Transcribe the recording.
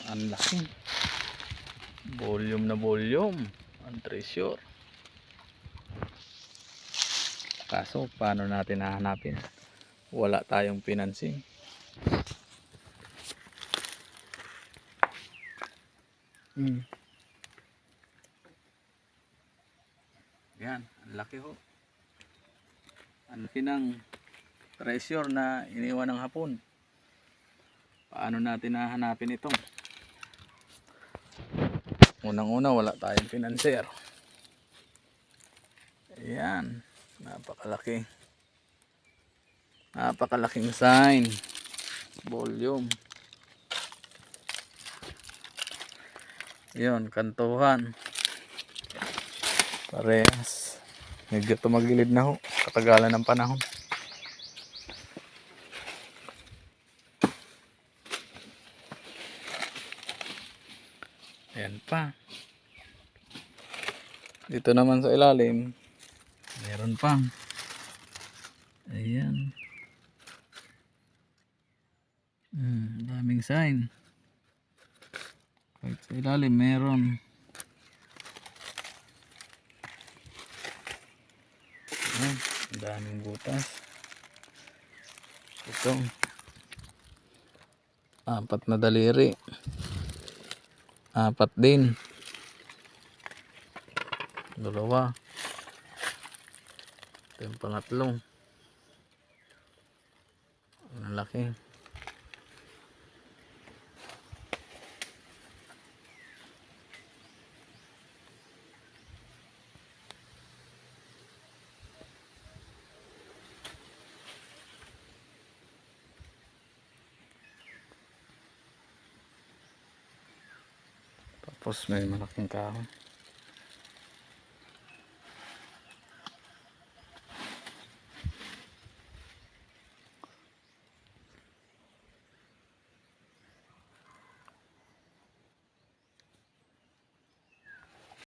Ang laki. Volume na volume. Ang treasure. Kaso paano natin hahanapin? Wala tayong financing. Yan, ang laki ho. Ang laki ng treasure na iniwan ng Hapon. Paano natin hahanapin ito? Unang-una, wala tayong financier. Ayan, napakalaki. Napakalaking sign. Volume. Yun, kantuhan. Parehas. Medyo tumagilid na ho. Katagalan ng panahon. Ayan pa. Dito naman sa ilalim, meron pang. Ayan. Daming sign. Kahit sa ilalim meron. Ayan. Daming butas. Ito. 4 na daliri. 4 din. 2. Ito yung pangatlong. Ang laki. Tapos may malaking kahoy.